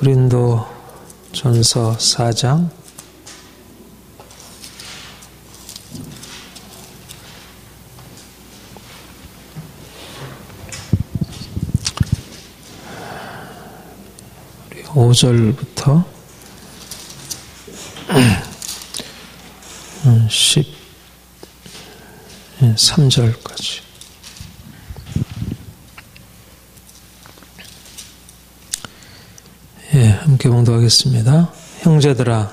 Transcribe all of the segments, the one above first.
고린도 전서 4장 우리 5절부터 13절까지. 함께 봉독하겠습니다. 형제들아,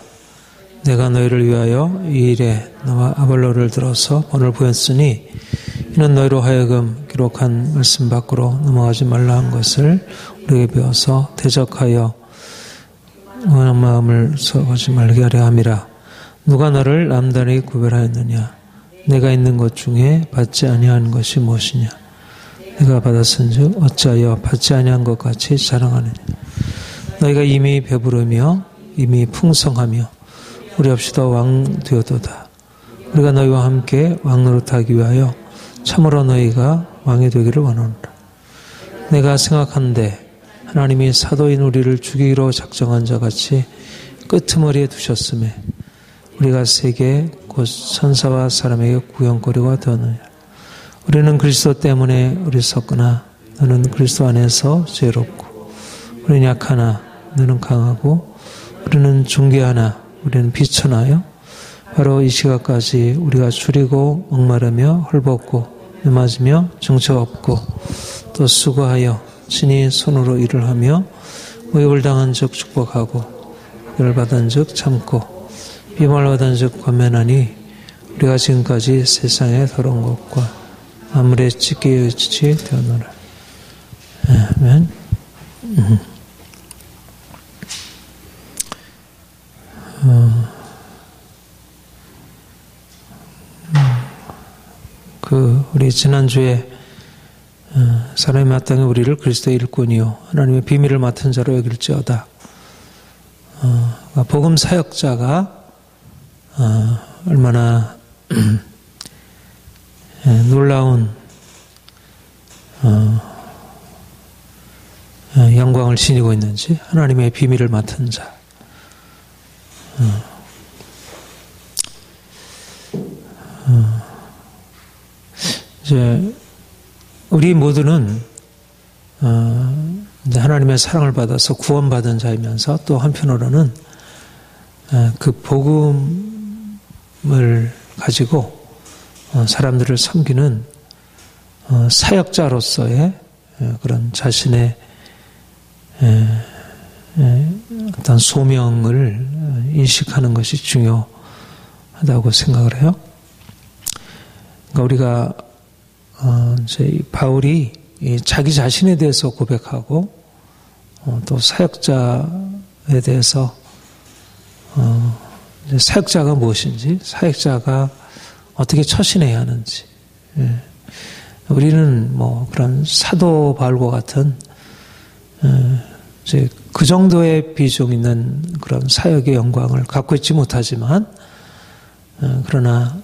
내가 너희를 위하여 이 일에 너와 아볼로를 들어서 본을 보였으니 이는 너희로 하여금 기록한 말씀 밖으로 넘어가지 말라 한 것을 우리에게 배워서 대적하여 원한 마음을 썩하지 말게 하려 함이라. 누가 너를 남단히 구별하였느냐? 내가 있는 것 중에 받지 아니한 것이 무엇이냐? 내가 받았은즉 어찌하여 받지 아니한 것 같이 자랑하느냐? 너희가 이미 배부르며 이미 풍성하며 우리 없이도 왕 되었도다. 우리가 너희와 함께 왕 노릇하기 위하여 참으로 너희가 왕이 되기를 원하노라. 내가 생각하는데 하나님이 사도인 우리를 죽이기로 작정한 자 같이 끄트머리에 두셨음에 우리가 세계 곧 천사와 사람에게 구경거리가 되었느냐. 우리는 그리스도 때문에 어리석거나 너는 그리스도 안에서 지혜롭고 우리는 약하나 너는 강하고 우리는 존귀하나 우리는 비천하여 바로 이 시각까지 우리가 줄이고 목마르며 헐벗고 메맞으며 정처 없고 또 수고하여 친히 손으로 일을 하며 모욕을 당한 즉 축복하고 열받은 즉 참고 비말받은 즉 권면하니 우리가 지금까지 세상의 더러운 것과 아무리 찢기에 의치 되었노라. 아멘. 우리 지난주에 사람이 마땅히 우리를 그리스도의 일꾼이요 하나님의 비밀을 맡은 자로 여길지어다. 복음 사역자가 얼마나 놀라운 영광을 지니고 있는지, 하나님의 비밀을 맡은 자. 이제 우리 모두는 이제 하나님의 사랑을 받아서 구원받은 자이면서 또 한편으로는 그 복음을 가지고 사람들을 섬기는 사역자로서의 그런 자신의 어떤 소명을 인식하는 것이 중요하다고 생각을 해요. 그러니까 우리가 이제 바울이 자기 자신에 대해서 고백하고 또 사역자에 대해서 사역자가 무엇인지, 사역자가 어떻게 처신해야 하는지. 우리는 뭐 그런 사도 바울과 같은 이제 그 정도의 비중 있는 그런 사역의 영광을 갖고 있지 못하지만, 그러나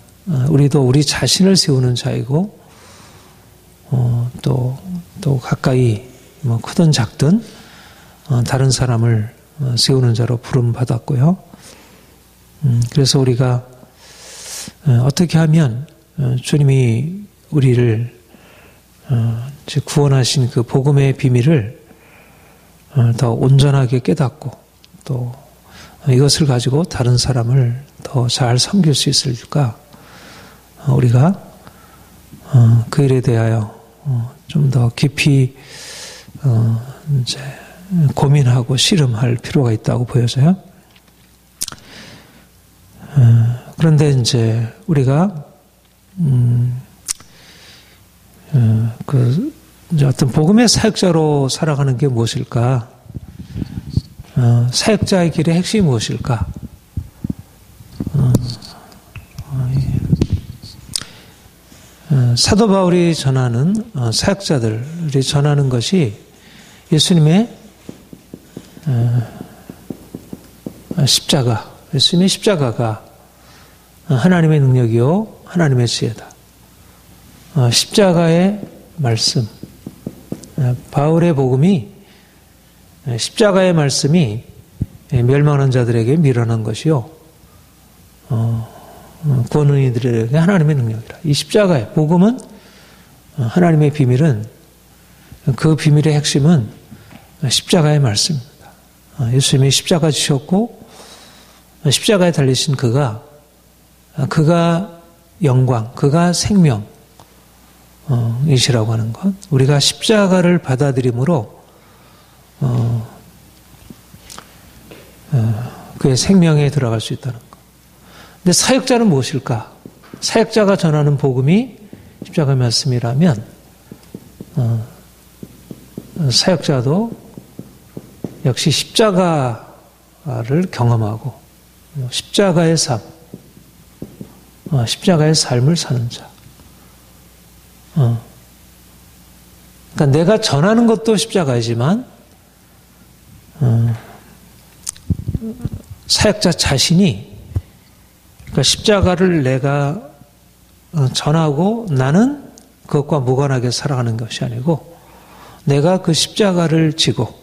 우리도 우리 자신을 세우는 자이고, 또 가까이 뭐 크든 작든 다른 사람을 세우는 자로 부름 받았고요. 그래서 우리가 어떻게 하면 주님이 우리를 구원하신 그 복음의 비밀을 더 온전하게 깨닫고 또 이것을 가지고 다른 사람을 더 잘 섬길 수 있을까? 우리가 그 일에 대하여 좀 더 깊이 이제 고민하고 씨름할 필요가 있다고 보여져요. 그런데 이제 우리가 이제 어떤 복음의 사역자로 살아가는 게 무엇일까? 사역자의 길의 핵심이 무엇일까? 사도 바울이 전하는 사역자들이 전하는 것이 예수님의 십자가, 예수님의 십자가가 하나님의 능력이요 하나님의 지혜다. 십자가의 말씀, 바울의 복음이 십자가의 말씀이 멸망하는 자들에게 미련한 것이요 구원은 이들에게 하나님의 능력이라. 이 십자가의 복음은 하나님의 비밀은 그 비밀의 핵심은 십자가의 말씀입니다. 예수님이 십자가 지셨고 십자가에 달리신 그가 영광, 그가 생명 이시라고 하는 것. 우리가 십자가를 받아들임으로 그의 생명에 들어갈 수 있다는 것. 근데 사역자는 무엇일까? 사역자가 전하는 복음이 십자가 말씀이라면 사역자도 역시 십자가를 경험하고 십자가의 삶, 십자가의 삶을 사는 자. 그러니까 내가 전하는 것도 십자가이지만 사역자 자신이 그러니까 십자가를 내가 전하고 나는 그것과 무관하게 살아가는 것이 아니고 내가 그 십자가를 지고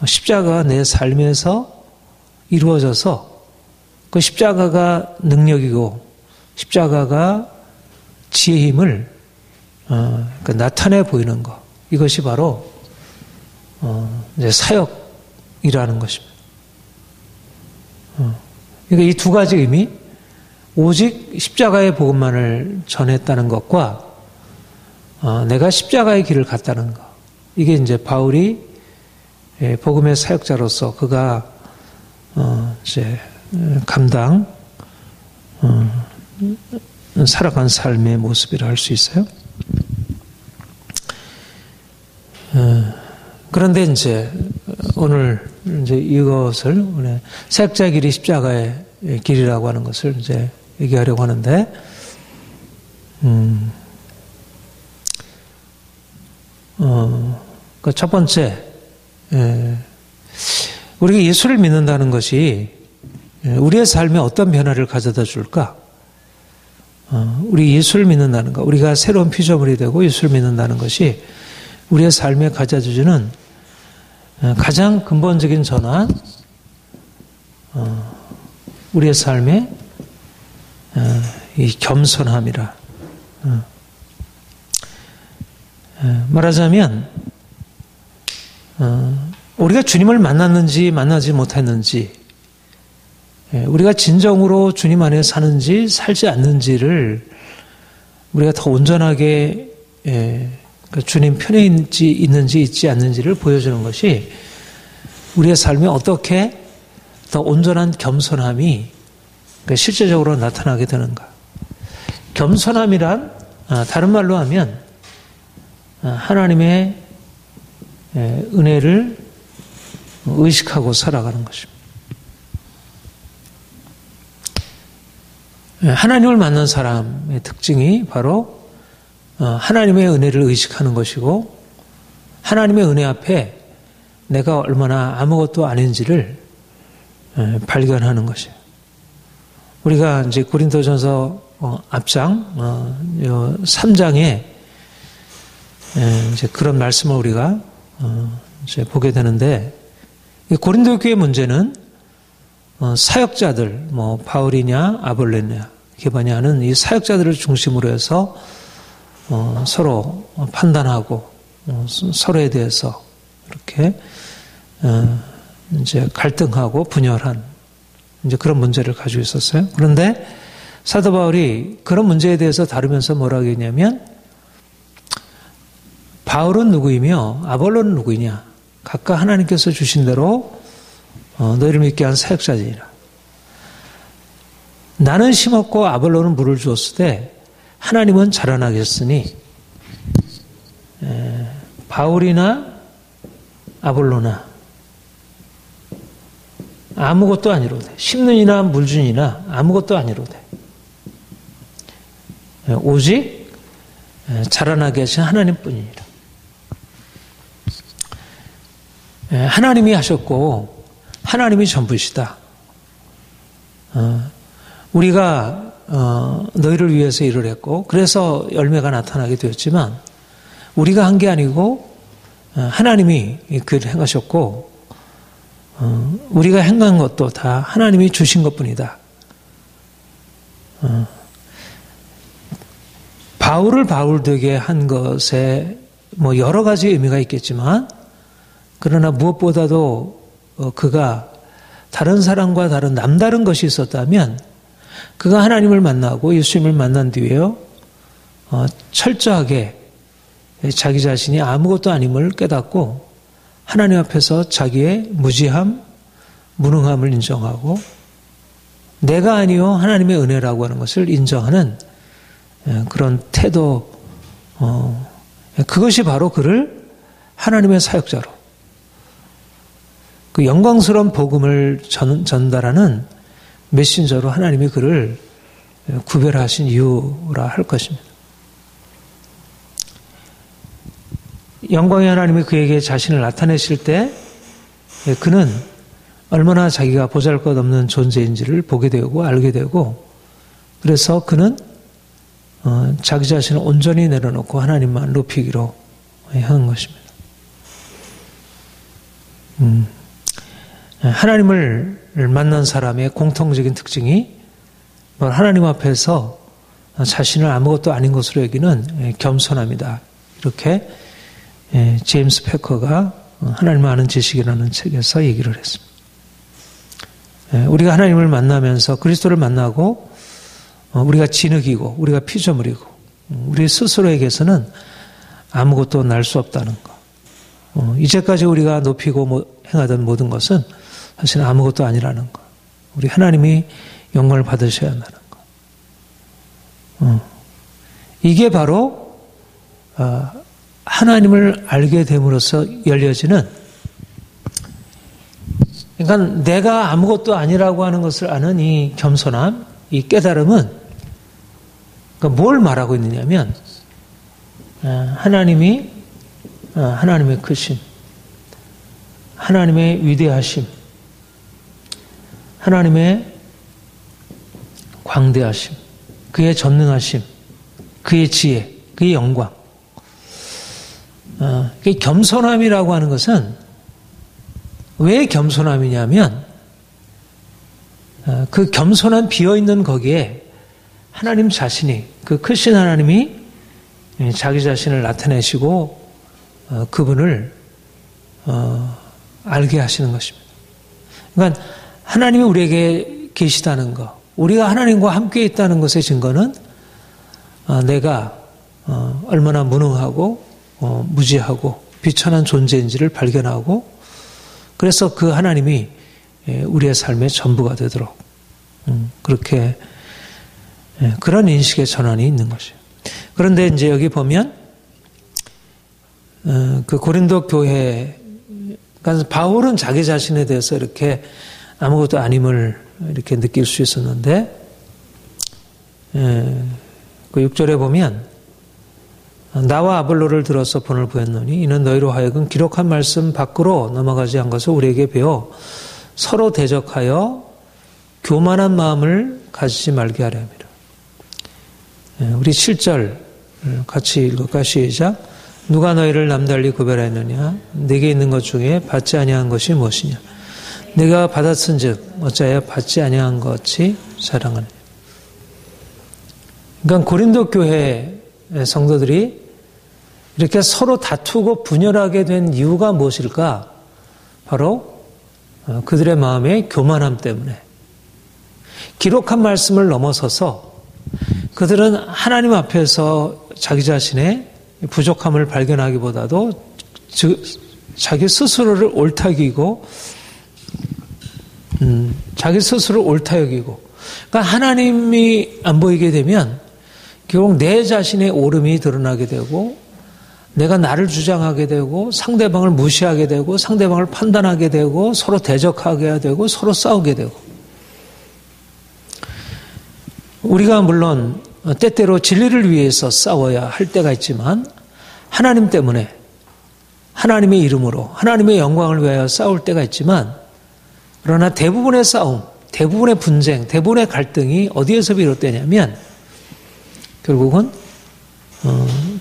십자가가 내 삶에서 이루어져서 그 십자가가 능력이고 십자가가 지혜의 힘을 나타내 보이는 것. 이것이 바로 이제 사역이라는 것입니다. 그러니까 이 두 가지 의미, 오직 십자가의 복음만을 전했다는 것과 내가 십자가의 길을 갔다는 것. 이게 이제 바울이 복음의 사역자로서 그가 이제 살아간 삶의 모습이라 할 수 있어요. 그런데 이제 오늘 이제 이것을 사역자의 길이 십자가의 길이라고 하는 것을 이제 얘기하려고 하는데, 그 첫 번째, 우리가 예수를 믿는다는 것이 우리의 삶에 어떤 변화를 가져다 줄까? 우리 예수를 믿는다는 것, 우리가 새로운 피조물이 되고 예수를 믿는다는 것이 우리의 삶에 가져주는 가장 근본적인 전환, 우리의 삶에 이 겸손함이라. 말하자면 우리가 주님을 만났는지 만나지 못했는지, 우리가 진정으로 주님 안에 사는지 살지 않는지를 우리가 더 온전하게 주님 편에 있는지 있지 않는지를 보여주는 것이 우리의 삶에 어떻게 더 온전한 겸손함이 실제적으로 나타나게 되는가. 겸손함이란 다른 말로 하면 하나님의 은혜를 의식하고 살아가는 것입니다. 하나님을 만난 사람의 특징이 바로 하나님의 은혜를 의식하는 것이고, 하나님의 은혜 앞에 내가 얼마나 아무것도 아닌지를 발견하는 것이에요. 우리가 이제 고린도전서 앞장 3장에 이제 그런 말씀을 우리가 이제 보게 되는데, 고린도 교회 문제는 사역자들, 바울이냐 아볼레냐 게바냐 하는 이 사역자들을 중심으로 해서 서로 판단하고 서로에 대해서 이렇게 이제 갈등하고 분열한 이제 그런 문제를 가지고 있었어요. 그런데 사도 바울이 그런 문제에 대해서 다루면서 뭐라고 했냐면, 바울은 누구이며 아볼로는 누구이냐, 각각 하나님께서 주신 대로 너희를 믿게 한 사역자들이라. 나는 심었고 아볼로는 물을 주었을 때 하나님은 자라나게 했으니, 바울이나 아볼로나 아무것도 아니로되, 심는이나 물준이나 아무것도 아니로되, 오직 자라나게 하신 하나님뿐이니라. 하나님이 하셨고 하나님이 전부이시다. 우리가 너희를 위해서 일을 했고 그래서 열매가 나타나게 되었지만, 우리가 한 게 아니고 하나님이 그 일을 행하셨고 우리가 행한 것도 다 하나님이 주신 것뿐이다. 바울을 바울 되게 한 것에 뭐 여러 가지 의미가 있겠지만 그러나 무엇보다도 그가 다른 사람과 다른 남다른 것이 있었다면 그가 하나님을 만나고 예수님을 만난 뒤에요 철저하게 자기 자신이 아무것도 아님을 깨닫고 하나님 앞에서 자기의 무지함, 무능함을 인정하고 내가 아니요 하나님의 은혜라고 하는 것을 인정하는 그런 태도, 그것이 바로 그를 하나님의 사역자로 그 영광스러운 복음을 전달하는 메신저로 하나님이 그를 구별하신 이유라 할 것입니다. 영광의 하나님이 그에게 자신을 나타내실 때 그는 얼마나 자기가 보잘것없는 존재인지를 보게 되고 알게 되고 그래서 그는 자기 자신을 온전히 내려놓고 하나님만 높이기로 하는 것입니다. 하나님을 만난 사람의 공통적인 특징이 하나님 앞에서 자신을 아무것도 아닌 것으로 여기는 겸손함이다. 이렇게 제임스 패커가 하나님을 아는 지식이라는 책에서 얘기를 했습니다. 우리가 하나님을 만나면서 그리스도를 만나고 우리가 진흙이고 우리가 피조물이고 우리 스스로에게서는 아무것도 날 수 없다는 것. 이제까지 우리가 높이고 행하던 모든 것은 사실 아무것도 아니라는 것. 우리 하나님이 영광을 받으셔야 한다는 것. 이게 바로 하나님을 알게 됨으로써 열려지는 그러니까 내가 아무것도 아니라고 하는 것을 아는 이 겸손함, 이 깨달음은 그러니까 뭘 말하고 있느냐면 하나님의 크심, 하나님의 위대하심, 하나님의 광대하심, 그의 전능하심, 그의 지혜, 그의 영광. 겸손함이라고 하는 것은 왜 겸손함이냐면 그 겸손한 비어있는 거기에 하나님 자신이 그 크신 하나님이 자기 자신을 나타내시고 그분을 알게 하시는 것입니다. 그러니까 하나님이 우리에게 계시다는 것, 우리가 하나님과 함께 있다는 것의 증거는 내가 얼마나 무능하고 무지하고 비천한 존재인지를 발견하고 그래서 그 하나님이 우리의 삶의 전부가 되도록 그렇게 그런 인식의 전환이 있는 것이에요. 그런데 이제 여기 보면 그 고린도 교회 그러니까 바울은 자기 자신에 대해서 이렇게 아무것도 아님을 이렇게 느낄 수 있었는데 그 6절에 보면 나와 아볼로를 들어서 본을 보였노니 이는 너희로 하여금 기록한 말씀 밖으로 넘어가지 않은 것을 우리에게 배워 서로 대적하여 교만한 마음을 가지지 말게 하려 함이라. 우리 7절 같이 읽을까? 시작. 누가 너희를 남달리 구별하였느냐? 내게 있는 것 중에 받지 아니한 것이 무엇이냐? 내가 받았은즉 어찌하여 받지 아니한 것이 자랑하느냐? 그러니까 고린도 교회 성도들이 이렇게 서로 다투고 분열하게 된 이유가 무엇일까? 바로 그들의 마음의 교만함 때문에 기록한 말씀을 넘어서서 그들은 하나님 앞에서 자기 자신의 부족함을 발견하기보다도 자기 스스로를 옳다 여기고 자기 스스로를 옳다 여기고 그러니까 하나님이 안 보이게 되면 결국 내 자신의 옳음이 드러나게 되고 내가 나를 주장하게 되고 상대방을 무시하게 되고 상대방을 판단하게 되고 서로 대적하게 되고 서로 싸우게 되고 우리가 물론 때때로 진리를 위해서 싸워야 할 때가 있지만 하나님 때문에 하나님의 이름으로 하나님의 영광을 위하여 싸울 때가 있지만 그러나 대부분의 싸움, 대부분의 분쟁, 대부분의 갈등이 어디에서 비롯되냐면 결국은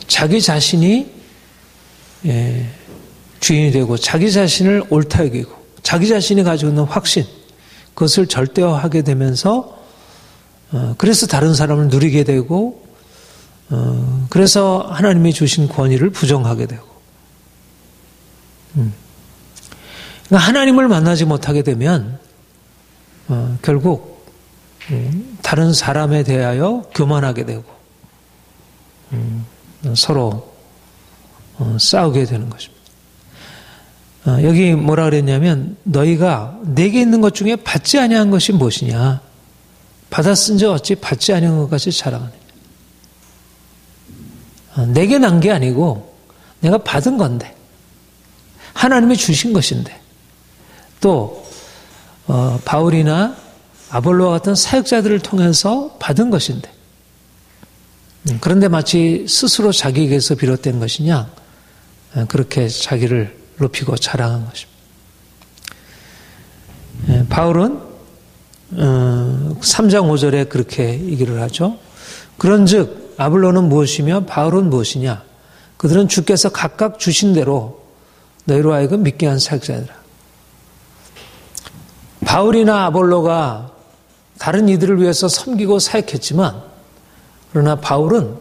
자기 자신이 주인이 되고 자기 자신을 옳다 여기고 자기 자신이 가지고 있는 확신 그것을 절대화하게 되면서 그래서 다른 사람을 누리게 되고 그래서 하나님이 주신 권위를 부정하게 되고 그러니까 하나님을 만나지 못하게 되면 결국 다른 사람에 대하여 교만하게 되고 서로 싸우게 되는 것입니다. 여기 뭐라 그랬냐면 너희가 내게 있는 것 중에 받지 아니한 것이 무엇이냐 받았은즉 어찌 받지 아니한 것까지 자랑하느냐. 내게 난 게 아니고 내가 받은 건데 하나님이 주신 것인데 또 바울이나 아볼로와 같은 사역자들을 통해서 받은 것인데 그런데 마치 스스로 자기에게서 비롯된 것이냐 그렇게 자기를 높이고 자랑한 것입니다. 바울은 3장 5절에 그렇게 얘기를 하죠. 그런즉 아볼로는 무엇이며 바울은 무엇이냐 그들은 주께서 각각 주신 대로 너희로 하여금 믿게 한 사역자들아. 바울이나 아볼로가 다른 이들을 위해서 섬기고 사역했지만 그러나 바울은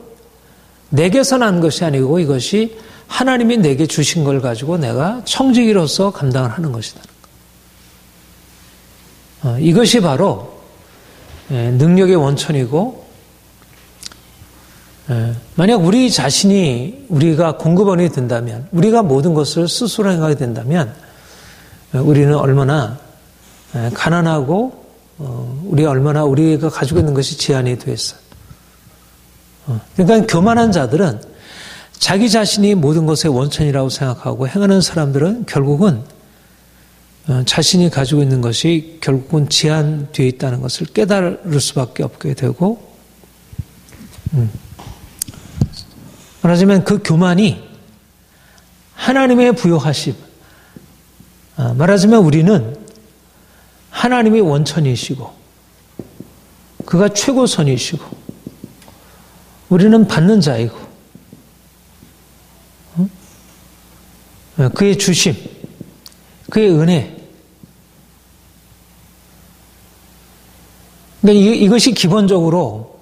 내게서 난 것이 아니고 이것이 하나님이 내게 주신 걸 가지고 내가 청지기로서 감당을 하는 것이다. 이것이 바로 능력의 원천이고 만약 우리 자신이 우리가 공급원이 된다면 우리가 모든 것을 스스로 행하게 된다면 우리는 얼마나 가난하고 우리가 얼마나 우리가 가지고 있는 것이 제한이 되어 있어요. 그러니까 교만한 자들은 자기 자신이 모든 것의 원천이라고 생각하고 행하는 사람들은 결국은 자신이 가지고 있는 것이 결국은 제한되어 있다는 것을 깨달을 수밖에 없게 되고 말하자면 그 교만이 하나님의 부요하심 말하자면 우리는 하나님이 원천이시고 그가 최고선이시고 우리는 받는 자이고 그의 주심 그의 은혜 그러니까 이것이 기본적으로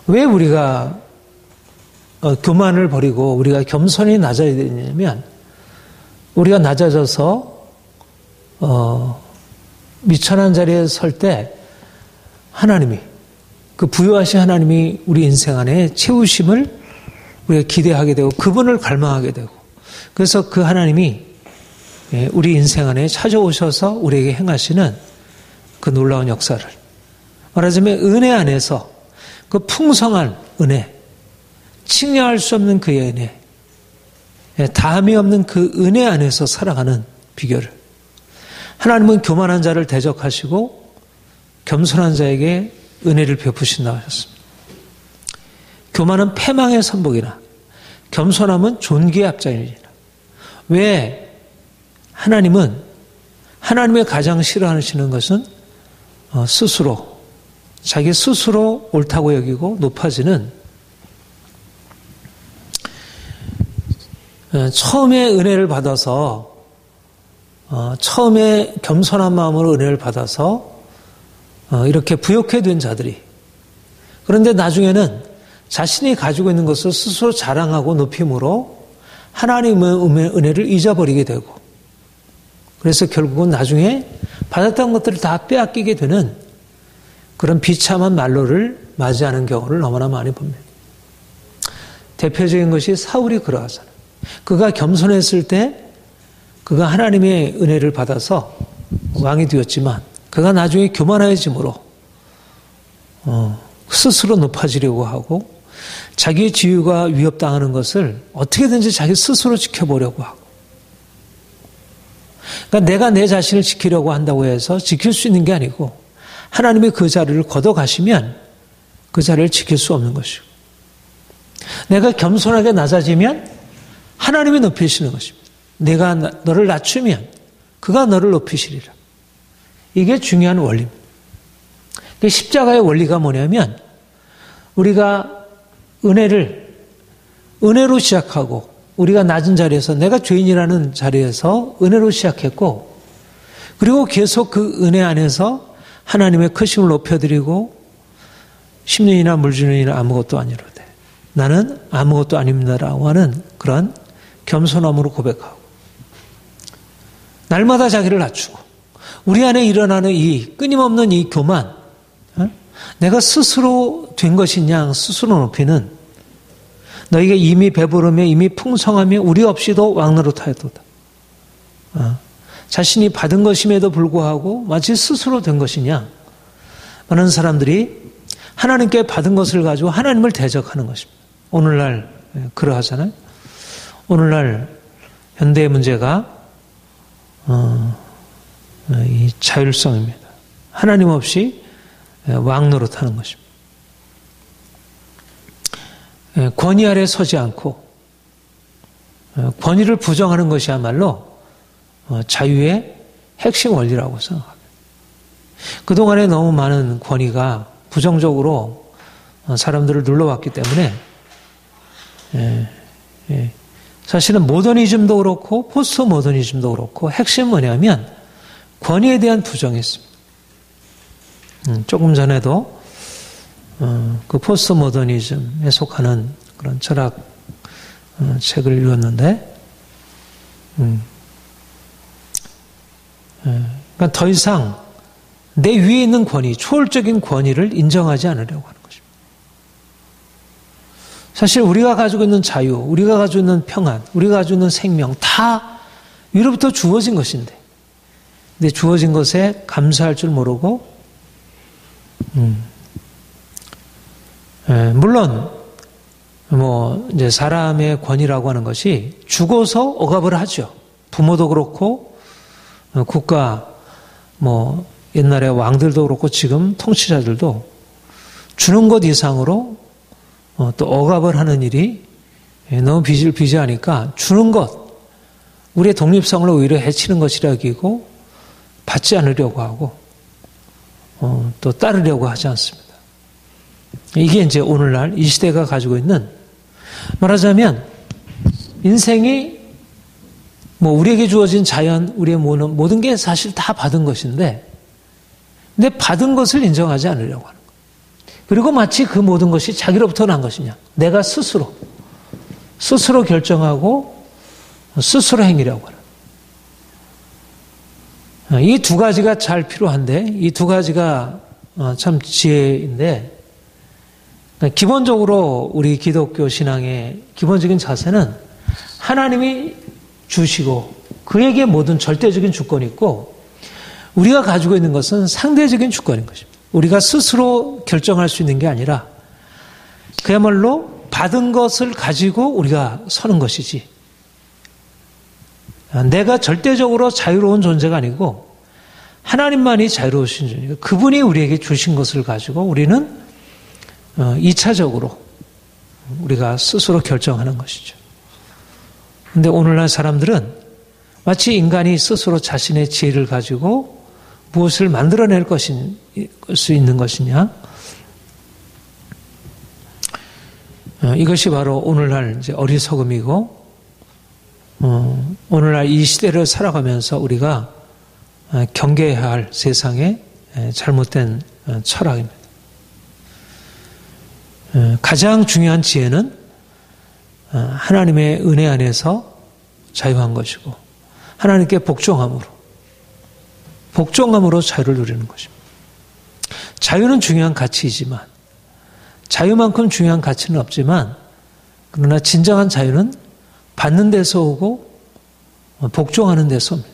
왜 우리가 교만을 버리고 우리가 겸손히 낮아야 되냐면 우리가 낮아져서 미천한 자리에 설 때 하나님이 그 부요하신 하나님이 우리 인생 안에 채우심을 우리가 기대하게 되고 그분을 갈망하게 되고 그래서 그 하나님이 우리 인생 안에 찾아오셔서 우리에게 행하시는 그 놀라운 역사를 말하자면 은혜 안에서 그 풍성한 은혜 측량할 수 없는 그의 은혜 다함이 없는 그 은혜 안에서 살아가는 비결을 하나님은 교만한 자를 대적하시고 겸손한 자에게 은혜를 베푸신다고 하셨습니다. 교만은 패망의 선복이나 겸손함은 존귀의 앞장이니라. 왜 하나님은 하나님의 가장 싫어하시는 것은 스스로 자기 스스로 옳다고 여기고 높아지는 처음에 은혜를 받아서 처음에 겸손한 마음으로 은혜를 받아서 이렇게 부욕해 된 자들이 그런데 나중에는 자신이 가지고 있는 것을 스스로 자랑하고 높임으로 하나님의 은혜를 잊어버리게 되고 그래서 결국은 나중에 받았던 것들을 다 빼앗기게 되는 그런 비참한 말로를 맞이하는 경우를 너무나 많이 봅니다. 대표적인 것이 사울이 그러하잖아요. 그가 겸손했을 때 그가 하나님의 은혜를 받아서 왕이 되었지만 그가 나중에 교만해짐으로 스스로 높아지려고 하고 자기의 지위가 위협당하는 것을 어떻게든지 자기 스스로 지켜보려고 하고 그러니까 내가 내 자신을 지키려고 한다고 해서 지킬 수 있는 게 아니고 하나님이 그 자리를 걷어가시면 그 자리를 지킬 수 없는 것이고 내가 겸손하게 낮아지면 하나님이 높이시는 것입니다. 내가 너를 낮추면 그가 너를 높이시리라. 이게 중요한 원리입니다. 십자가의 원리가 뭐냐면 우리가 은혜로 시작하고 우리가 낮은 자리에서 내가 죄인이라는 자리에서 은혜로 시작했고 그리고 계속 그 은혜 안에서 하나님의 크심을 높여드리고 10년이나 물주년이나 아무것도 아니로되 나는 아무것도 아닙니다라고 하는 그런 겸손함으로 고백하고 날마다 자기를 낮추고 우리 안에 일어나는 이 끊임없는 이 교만, 내가 스스로 된 것이냐 스스로 높이는 너희가 이미 배부르며 이미 풍성하며 우리 없이도 왕노릇하였도다. 자신이 받은 것임에도 불구하고 마치 스스로 된 것이냐. 많은 사람들이 하나님께 받은 것을 가지고 하나님을 대적하는 것입니다. 오늘날 그러하잖아요. 오늘날 현대의 문제가 이 자율성입니다. 하나님 없이 왕노릇하는 것입니다. 권위 아래 서지 않고 권위를 부정하는 것이야말로 자유의 핵심 원리라고 생각합니다. 그동안에 너무 많은 권위가 부정적으로 사람들을 눌러왔기 때문에 사실은 모더니즘도 그렇고 포스트 모더니즘도 그렇고 핵심은 뭐냐면 권위에 대한 부정했습니다. 조금 전에도 그 포스트 모더니즘에 속하는 그런 철학 책을 읽었는데 그러니까 더 이상 내 위에 있는 권위, 초월적인 권위를 인정하지 않으려고 하는 것입니다. 사실 우리가 가지고 있는 자유, 우리가 가지고 있는 평안, 우리가 가지고 있는 생명 다 위로부터 주어진 것인데 근데 주어진 것에 감사할 줄 모르고 물론 이제 사람의 권위라고 하는 것이 죽어서 억압을 하죠. 부모도 그렇고 국가 옛날에 왕들도 그렇고 지금 통치자들도 주는 것 이상으로 또 억압을 하는 일이 너무 비질비재하니까 주는 것, 우리의 독립성을 오히려 해치는 것이라 여기고 받지 않으려고 하고 또 따르려고 하지 않습니다. 이게 이제 오늘날 이 시대가 가지고 있는 말하자면 인생이 우리에게 주어진 자연, 우리의 모든 게 사실 다 받은 것인데 근데 받은 것을 인정하지 않으려고 하는 거예요. 그리고 마치 그 모든 것이 자기로부터 난 것이냐. 내가 스스로 결정하고 스스로 행위라고 하는 이 두 가지가 잘 필요한데 이 두 가지가 참 지혜인데 기본적으로 우리 기독교 신앙의 기본적인 자세는 하나님이 주시고 그에게 모든 절대적인 주권이 있고 우리가 가지고 있는 것은 상대적인 주권인 것입니다. 우리가 스스로 결정할 수 있는 게 아니라 그야말로 받은 것을 가지고 우리가 서는 것이지 내가 절대적으로 자유로운 존재가 아니고 하나님만이 자유로우신 존재고 그분이 우리에게 주신 것을 가지고 우리는 2차적으로 우리가 스스로 결정하는 것이죠. 그런데 오늘날 사람들은 마치 인간이 스스로 자신의 지혜를 가지고 무엇을 만들어낼 수 있는 것이냐? 이것이 바로 오늘날 이제 어리석음이고, 오늘날 이 시대를 살아가면서 우리가 경계해야 할 세상의 잘못된 철학입니다. 가장 중요한 지혜는 하나님의 은혜 안에서 자유한 것이고, 하나님께 복종함으로 자유를 누리는 것입니다. 자유는 중요한 가치이지만 자유만큼 중요한 가치는 없지만 그러나 진정한 자유는 받는 데서 오고 복종하는 데서 옵니다.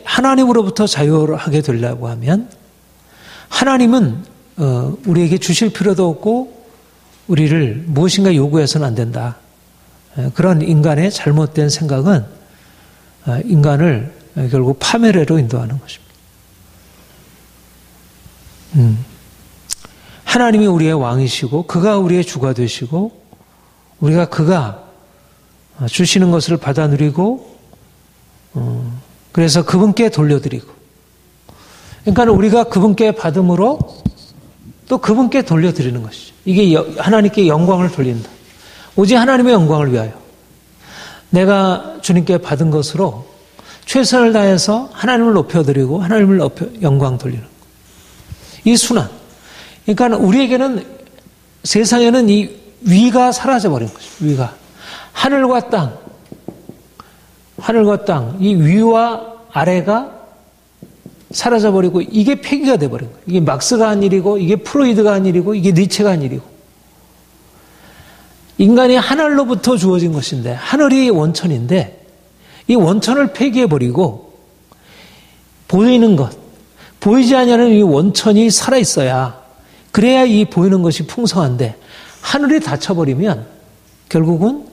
하나님으로부터 자유하게 되려고 하면 하나님은 우리에게 주실 필요도 없고 우리를 무엇인가 요구해서는 안 된다. 그런 인간의 잘못된 생각은 인간을 결국 파멸해로 인도하는 것입니다. 하나님이 우리의 왕이시고 그가 우리의 주가 되시고 우리가 그가 주시는 것을 받아 누리고 그래서 그분께 돌려드리고 그러니까 우리가 그분께 받음으로 또 그분께 돌려드리는 것이죠. 이게 하나님께 영광을 돌린다. 오직 하나님의 영광을 위하여 내가 주님께 받은 것으로 최선을 다해서 하나님을 높여드리고 하나님을 영광 돌리는 것. 이 순환. 그러니까 우리에게는 세상에는 이 위가 사라져버린 거죠. 위가. 하늘과 땅, 이 위와 아래가 사라져버리고 이게 폐기가 돼버린 거예요. 이게 막스가 한 일이고 이게 프로이드가 한 일이고 이게 니체가 한 일이고 인간이 하늘로부터 주어진 것인데 하늘이 원천인데 이 원천을 폐기해버리고 보이는 것, 보이지 않는 이 원천이 살아있어야 그래야 이 보이는 것이 풍성한데 하늘이 닫혀버리면 결국은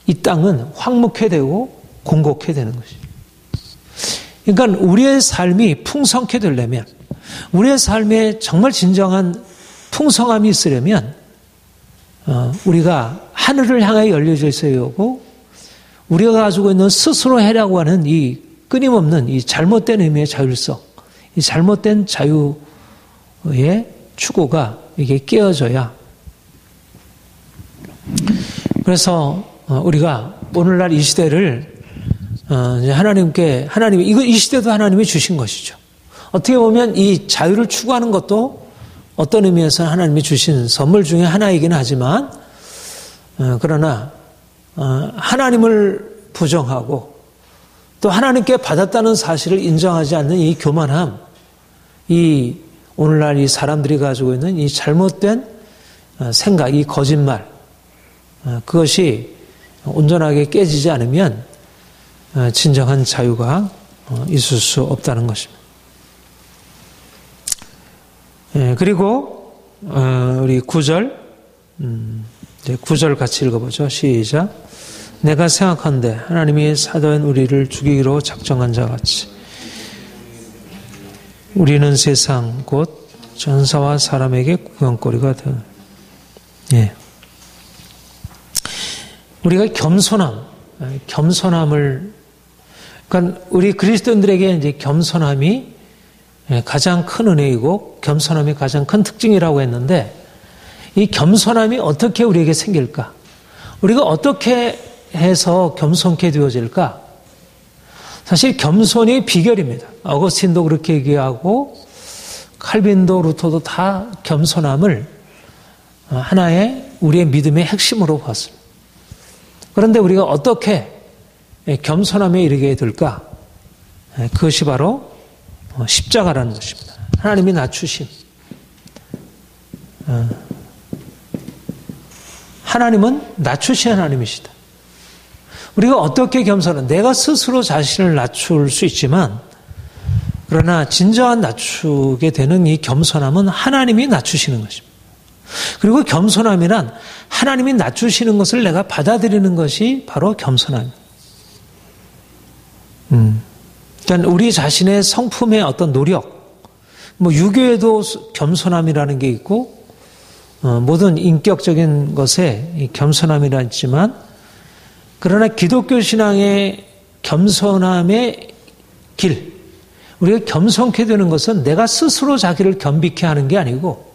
이 땅은 황무케 되고 공곡해 되는 것이죠. 그러니까 우리의 삶이 풍성케 되려면 우리의 삶에 정말 진정한 풍성함이 있으려면 우리가 하늘을 향해 열려져 있어야 하고 우리가 가지고 있는 스스로 하려고 하는 이 끊임없는 이 잘못된 의미의 자율성, 이 잘못된 자유의 추구가 이게 깨어져야. 그래서 우리가 오늘날 이 시대를 이 시대도 하나님이 주신 것이죠. 어떻게 보면 이 자유를 추구하는 것도 어떤 의미에서는 하나님이 주신 선물 중에 하나이긴 하지만, 그러나, 하나님을 부정하고 또 하나님께 받았다는 사실을 인정하지 않는 이 교만함, 이 오늘날 이 사람들이 가지고 있는 이 잘못된 생각, 이 거짓말, 그것이 온전하게 깨지지 않으면 진정한 자유가 있을 수 없다는 것입니다. 그리고 우리 9절 9절 같이 읽어보죠. 시작. 내가 생각한데 하나님이 사도인 우리를 죽이기로 작정한 자 같이 우리는 세상 곧 전사와 사람에게 구경거리가 되는. 예. 우리가 겸손함을, 그러니까 우리 그리스도인들에게 이제 겸손함이 가장 큰 은혜이고 겸손함이 가장 큰 특징이라고 했는데 이 겸손함이 어떻게 우리에게 생길까? 우리가 어떻게 해서 겸손케 되어질까? 사실 겸손이 비결입니다. 어거스틴도 그렇게 얘기하고 칼빈도 루터도 다 겸손함을 하나의 우리의 믿음의 핵심으로 봤습니다. 그런데 우리가 어떻게 겸손함에 이르게 될까? 그것이 바로 십자가라는 것입니다. 하나님이 낮추신. 하나님은 낮추신 하나님이시다. 우리가 어떻게 겸손한, 내가 스스로 자신을 낮출 수 있지만, 그러나 진정한 낮추게 되는 이 겸손함은 하나님이 낮추시는 것입니다. 그리고 겸손함이란 하나님이 낮추시는 것을 내가 받아들이는 것이 바로 겸손함입니다. 그러니까 우리 자신의 성품의 어떤 노력, 유교에도 겸손함이라는 게 있고, 모든 인격적인 것에 이 겸손함이라 있지만, 그러나 기독교 신앙의 겸손함의 길, 우리가 겸손케 되는 것은 내가 스스로 자기를 겸비케 하는 게 아니고,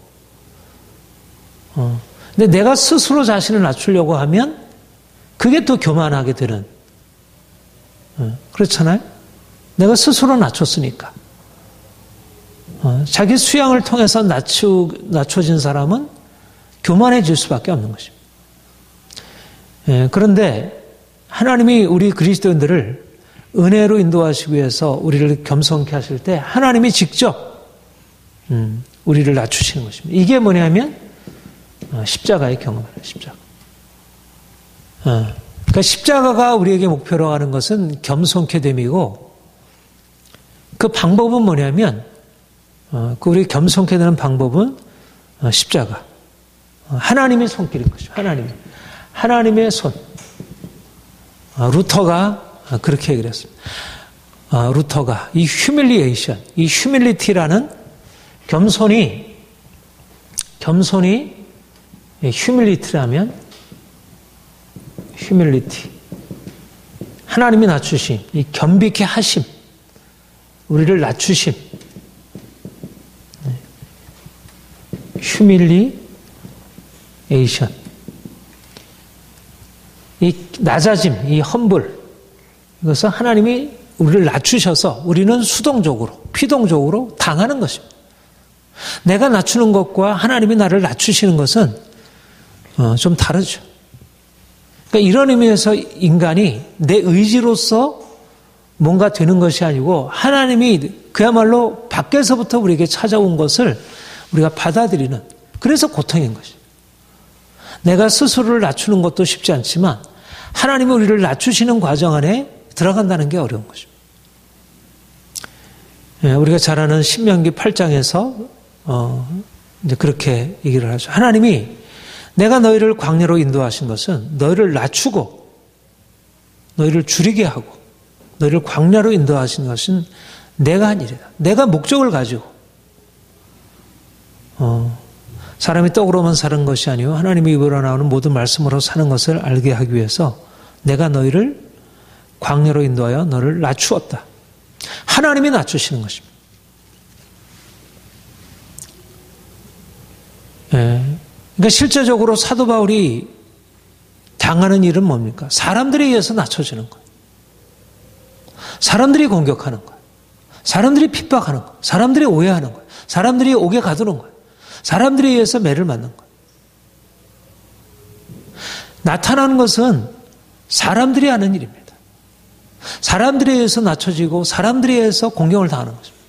근데 내가 스스로 자신을 낮추려고 하면 그게 또 교만하게 되는, 그렇잖아요? 내가 스스로 낮췄으니까. 자기 수양을 통해서 낮춰진 사람은 교만해질 수밖에 없는 것입니다. 그런데 하나님이 우리 그리스도인들을 은혜로 인도하시기 위해서 우리를 겸손케 하실 때 하나님이 직접 우리를 낮추시는 것입니다. 이게 뭐냐면 십자가의 경험이에요. 십자가. 그러니까 십자가가 우리에게 목표로 하는 것은 겸손케 됨이고 그 방법은 뭐냐면 우리 겸손케 되는 방법은 십자가. 하나님의 손길인 것이죠. 하나님의 손. 루터가 그렇게 얘기를 했습니다. 루터가 이 휴밀리에이션, 이 휴밀리티라는 겸손이 휴밀리티라면 휴밀리티. 하나님이 낮추심, 이 겸비케 하심, 우리를 낮추심. 휴밀리에이션. 이 낮아짐, 이 험불, 이것은 하나님이 우리를 낮추셔서 우리는 수동적으로, 피동적으로 당하는 것입니다. 내가 낮추는 것과 하나님이 나를 낮추시는 것은 좀 다르죠. 그러니까 이런 의미에서 인간이 내 의지로서 뭔가 되는 것이 아니고 하나님이 그야말로 밖에서부터 우리에게 찾아온 것을 우리가 받아들이는, 그래서 고통인 것이죠. 내가 스스로를 낮추는 것도 쉽지 않지만 하나님이 우리를 낮추시는 과정 안에 들어간다는 게 어려운 것입니다. 우리가 잘 아는 신명기 8장에서 이제 그렇게 얘기를 하죠. 하나님이 내가 너희를 광야로 인도하신 것은 너희를 낮추고 너희를 줄이게 하고 너희를 광야로 인도하신 것은 내가 한 일이다. 내가 목적을 가지고 사람이 떡으로만 사는 것이 아니고 하나님의 입으로 나오는 모든 말씀으로 사는 것을 알게 하기 위해서 내가 너희를 광야로 인도하여 너를 낮추었다. 하나님이 낮추시는 것입니다. 그러니까 실제적으로 사도 바울이 당하는 일은 뭡니까? 사람들에 의해서 낮춰지는 거예요. 사람들이 공격하는 거예요. 사람들이 핍박하는 거예요. 사람들이 오해하는 거예요. 사람들이 옥에 가두는 거예요. 사람들에 의해서 매를 맞는 거예요. 나타나는 것은 사람들이 하는 일입니다. 사람들에 의해서 낮춰지고 사람들에 의해서 공경을 당하는 것입니다.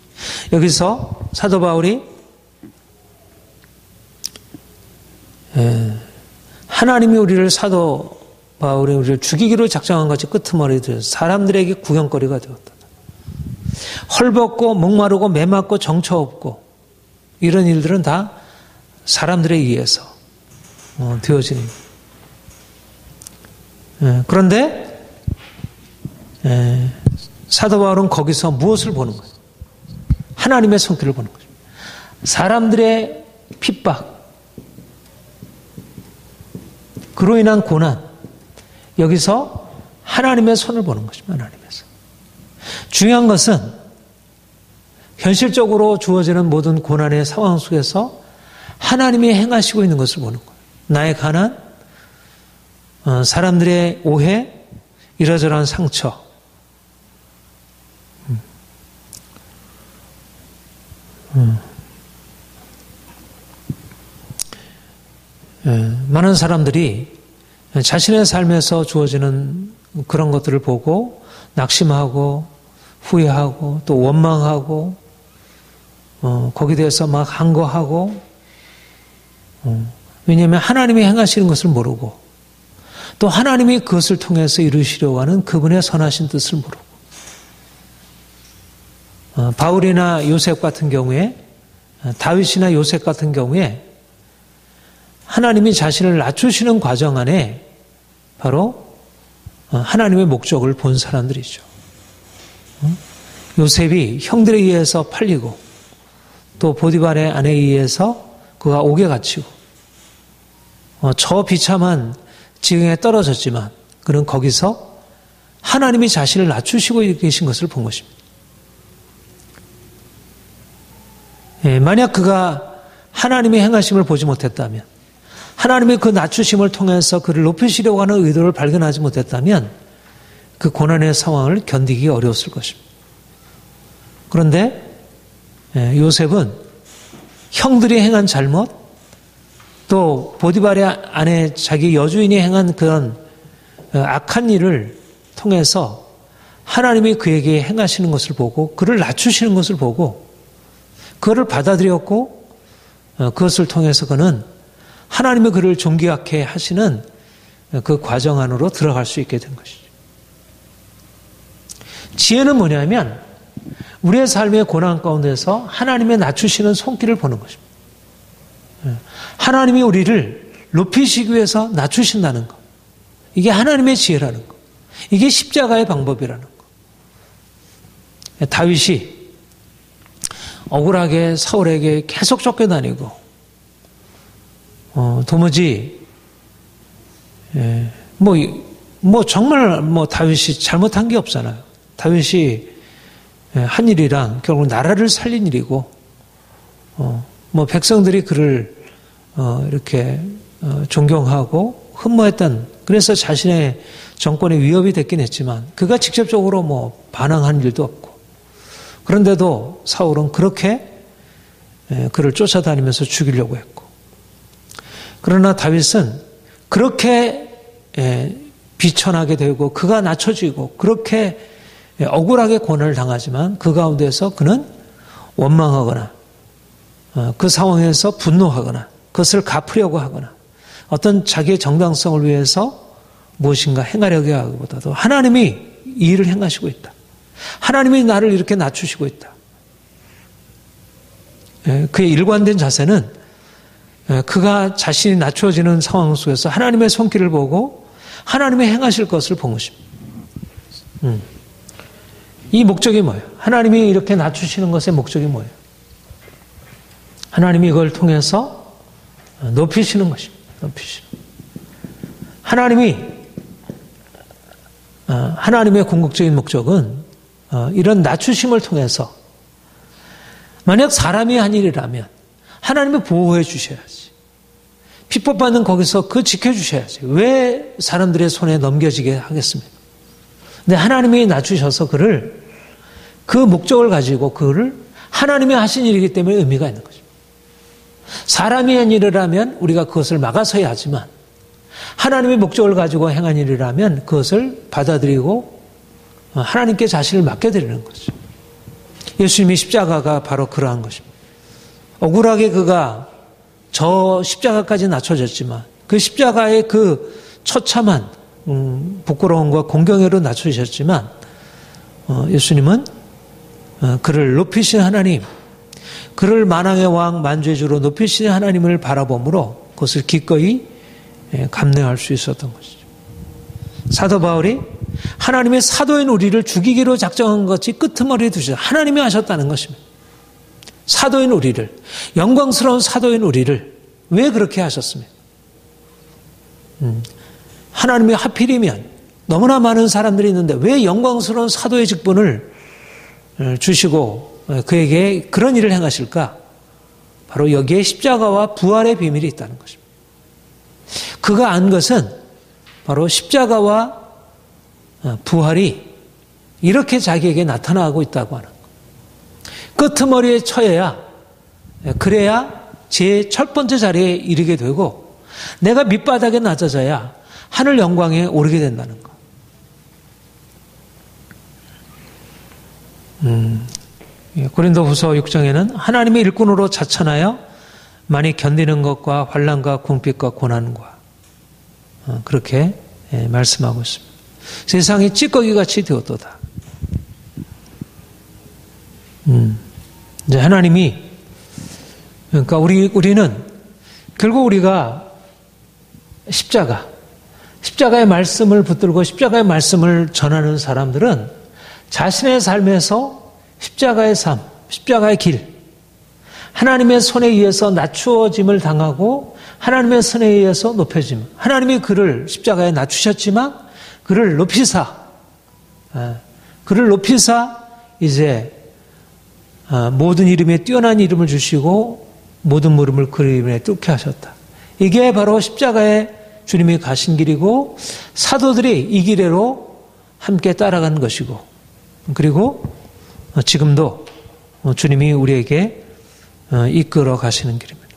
여기서 사도 바울이 하나님이 우리를 사도 바울이 우리를 죽이기로 작정한 것이 끄트머리에 들여서 사람들에게 구경거리가 되었다. 헐벗고 목마르고 매맞고 정처 없고 이런 일들은 다 사람들에 의해서 되어지는 그런데 사도 바울은 거기서 무엇을 보는 거예요? 하나님의 손길을 보는 거죠. 사람들의 핍박, 그로 인한 고난, 여기서 하나님의 손을 보는 것입니다. 하나님에서. 중요한 것은 현실적으로 주어지는 모든 고난의 상황 속에서 하나님이 행하시고 있는 것을 보는 거예요. 나의 가난, 사람들의 오해, 이러저러한 상처. 많은 사람들이 자신의 삶에서 주어지는 그런 것들을 보고 낙심하고 후회하고 또 원망하고 거기에 대해서 막 항거하고 왜냐하면 하나님이 행하시는 것을 모르고 또 하나님이 그것을 통해서 이루시려고 하는 그분의 선하신 뜻을 모르고 바울이나 요셉 같은 경우에 다윗이나 요셉 같은 경우에 하나님이 자신을 낮추시는 과정 안에 바로 하나님의 목적을 본 사람들이죠. 요셉이 형들에 의해서 팔리고 또 보디발의 아내에 의해서 그가 옥에 갇히고 저 비참한 지경에 떨어졌지만 그는 거기서 하나님이 자신을 낮추시고 계신 것을 본 것입니다. 만약 그가 하나님의 행하심을 보지 못했다면 하나님의 그 낮추심을 통해서 그를 높이시려고 하는 의도를 발견하지 못했다면 그 고난의 상황을 견디기 어려웠을 것입니다. 그런데 요셉은 형들이 행한 잘못 또 보디발의 아내 자기 여주인이 행한 그런 악한 일을 통해서 하나님이 그에게 행하시는 것을 보고 그를 낮추시는 것을 보고 그를 받아들였고 그것을 통해서 그는 하나님의 그를 존귀하게 하시는 그 과정 안으로 들어갈 수 있게 된 것이죠. 지혜는 뭐냐면 우리의 삶의 고난 가운데서 하나님의 낮추시는 손길을 보는 것입니다. 하나님이 우리를 높이시기 위해서 낮추신다는 것. 이게 하나님의 지혜라는 것. 이게 십자가의 방법이라는 것. 다윗이 억울하게 사울에게 계속 쫓겨다니고 도무지 정말 다윗이 잘못한 게 없잖아요. 다윗이 한 일이랑 결국 나라를 살린 일이고 백성들이 그를 이렇게 존경하고 흠모했던 그래서 자신의 정권에 위협이 됐긴 했지만 그가 직접적으로 뭐 반항한 일도 없고, 그런데도 사울은 그렇게 그를 쫓아다니면서 죽이려고 했고, 그러나 다윗은 그렇게 비천하게 되고 그가 낮춰지고 그렇게 억울하게 고난을 당하지만 그 가운데서 그는 원망하거나 그 상황에서 분노하거나 그것을 갚으려고 하거나 어떤 자기의 정당성을 위해서 무엇인가 행하려고 하기보다도 하나님이 이 일을 행하시고 있다, 하나님이 나를 이렇게 낮추시고 있다, 그의 일관된 자세는 그가 자신이 낮춰지는 상황 속에서 하나님의 손길을 보고 하나님의 행하실 것을 본 것입니다. 이 목적이 뭐예요? 하나님이 이렇게 낮추시는 것의 목적이 뭐예요? 하나님이 이걸 통해서 높이시는 것입니다. 높이시는. 하나님의 궁극적인 목적은 이런 낮추심을 통해서 만약 사람이 한 일이라면 하나님이 보호해 주셔야지. 핍박받는 거기서 그 지켜주셔야지. 왜 사람들의 손에 넘겨지게 하겠습니까? 근데 하나님이 낮추셔서 그를 그 목적을 가지고 그를 하나님이 하신 일이기 때문에 의미가 있는 거죠. 사람이 한 일이라면 우리가 그것을 막아서야 하지만 하나님의 목적을 가지고 행한 일이라면 그것을 받아들이고 하나님께 자신을 맡겨드리는 거죠. 예수님의 십자가가 바로 그러한 것입니다. 억울하게 그가 저 십자가까지 낮춰졌지만 그 십자가의 그 처참한 부끄러움과 공경으로 낮추셨지만 예수님은 그를 높이신 하나님, 그를 만왕의 왕 만주의 주로 높이신 하나님을 바라봄으로 그것을 기꺼이 감내할 수 있었던 것이죠. 사도 바울이 하나님의 사도인 우리를 죽이기로 작정한 것이 끄트머리에 두셔서 하나님이 하셨다는 것입니다. 사도인 우리를, 영광스러운 사도인 우리를 왜 그렇게 하셨습니까? 하나님이 하필이면 너무나 많은 사람들이 있는데 왜 영광스러운 사도의 직분을 주시고 그에게 그런 일을 행하실까? 바로 여기에 십자가와 부활의 비밀이 있다는 것입니다. 그가 안 것은 바로 십자가와 부활이 이렇게 자기에게 나타나고 있다고 하는 것. 끄트머리에 처해야, 그래야 제 첫 번째 자리에 이르게 되고 내가 밑바닥에 낮아져야 하늘 영광에 오르게 된다는 것. 고린도후서 6장에는 하나님의 일꾼으로 자천하여 많이 견디는 것과 환난과 궁핍과 고난과 그렇게 말씀하고 있습니다. 세상이 찌꺼기같이 되었도다. 이제 하나님이, 그러니까 우리는 결국 우리가 십자가의 말씀을 붙들고 십자가의 말씀을 전하는 사람들은 자신의 삶에서 십자가의 삶, 십자가의 길, 하나님의 손에 의해서 낮추어짐을 당하고 하나님의 손에 의해서 높여짐, 하나님이 그를 십자가에 낮추셨지만 그를 높이사 이제 모든 이름에 뛰어난 이름을 주시고 모든 무릎을 그 이름에 뚫게 하셨다. 이게 바로 십자가에 주님이 가신 길이고 사도들이 이 길로 함께 따라가는 것이고, 그리고 지금도 주님이 우리에게 이끌어 가시는 길입니다.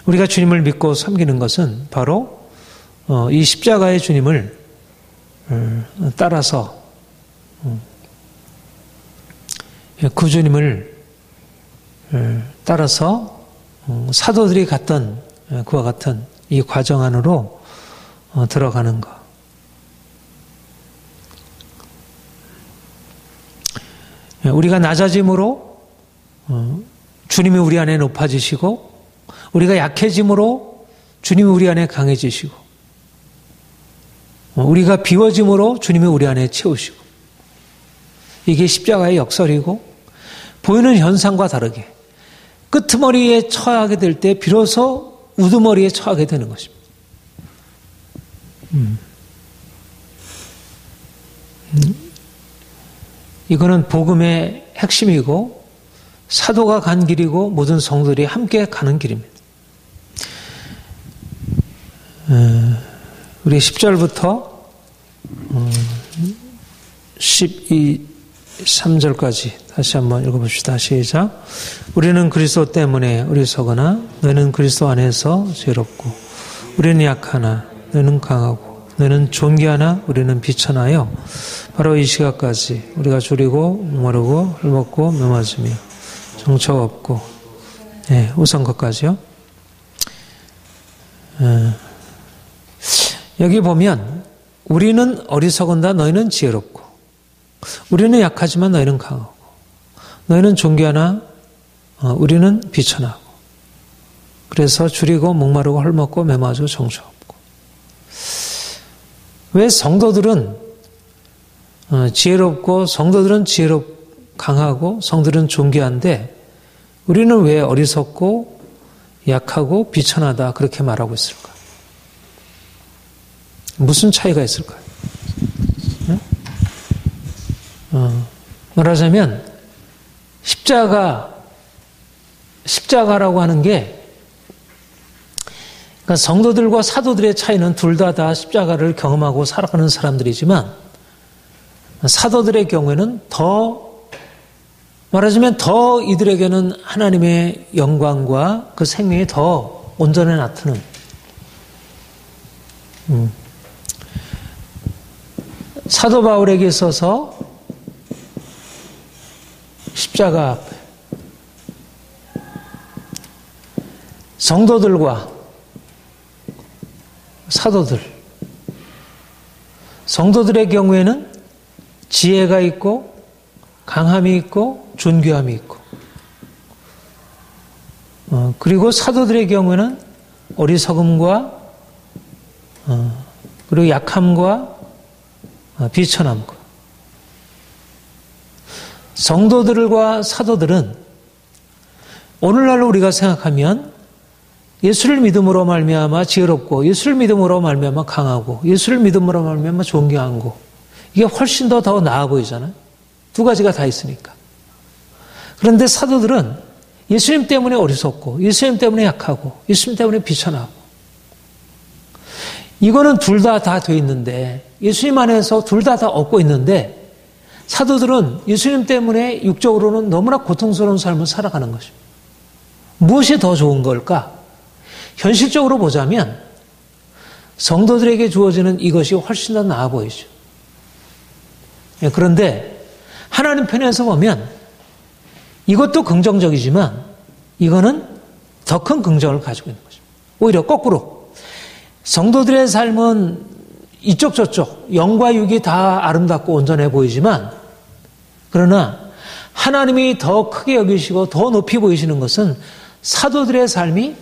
우리가 주님을 믿고 섬기는 것은 바로 이 십자가의 주님을 따라서 그 주님을 따라서 사도들이 갔던 그와 같은 이 과정 안으로 들어가는 것. 우리가 낮아짐으로 주님이 우리 안에 높아지시고, 우리가 약해짐으로 주님이 우리 안에 강해지시고, 우리가 비워짐으로 주님이 우리 안에 채우시고, 이게 십자가의 역설이고, 보이는 현상과 다르게 끄트머리에 처하게 될 때 비로소 우두머리에 처하게 되는 것입니다. 이거는 복음의 핵심이고 사도가 간 길이고 모든 성도들이 함께 가는 길입니다. 우리 10절부터 13절까지 다시 한번 읽어봅시다. 시작. 우리는 그리스도 때문에 어리석으나 너희는 그리스도 안에서 죄롭고 우리는 약하나 너희는 강하고 너희는 존귀하나 우리는 비천하여 바로 이 시각까지 우리가 줄이고 목마르고 헐벗고 메마지며 정처 없고 우선 것까지요. 여기 보면 우리는 어리석은다 너희는 지혜롭고 우리는 약하지만 너희는 강하고 너희는 존귀하나 우리는 비천하고 그래서 줄이고 목마르고 헐벗고 메마르고 정처 없고. 왜 성도들은 지혜롭고 성도들은 강하고 성도들은 존귀한데 우리는 왜 어리석고 약하고 비천하다 그렇게 말하고 있을까? 무슨 차이가 있을까요? 말하자면 십자가라고 하는 게 그러니까 성도들과 사도들의 차이는 둘 다 십자가를 경험하고 살아가는 사람들이지만 사도들의 경우에는 말하자면 더 이들에게는 하나님의 영광과 그 생명이 더 온전히 나타나는 사도 바울에게 있어서 십자가 앞에 성도들과 성도들의 경우에는 지혜가 있고 강함이 있고 존귀함이 있고 그리고 사도들의 경우에는 어리석음과 그리고 약함과 비천함과 성도들과 사도들은 오늘날로 우리가 생각하면 예수를 믿음으로 말미암아 지혜롭고 예수를 믿음으로 말미암아 강하고 예수를 믿음으로 말미암아 존귀하고 이게 훨씬 더 나아 보이잖아요. 두 가지가 다 있으니까. 그런데 사도들은 예수님 때문에 어리석고 예수님 때문에 약하고 예수님 때문에 비천하고 이거는 둘 다 돼 있는데 예수님 안에서 둘 다 얻고 있는데 사도들은 예수님 때문에 육적으로는 너무나 고통스러운 삶을 살아가는 것입니다. 무엇이 더 좋은 걸까? 현실적으로 보자면 성도들에게 주어지는 이것이 훨씬 더 나아 보이죠. 그런데 하나님 편에서 보면 이것도 긍정적이지만 이거는 더 큰 긍정을 가지고 있는 것입니다. 오히려 거꾸로 성도들의 삶은 이쪽 저쪽 영과 육이 다 아름답고 온전해 보이지만 그러나 하나님이 더 크게 여기시고 더 높이 보이시는 것은 사도들의 삶이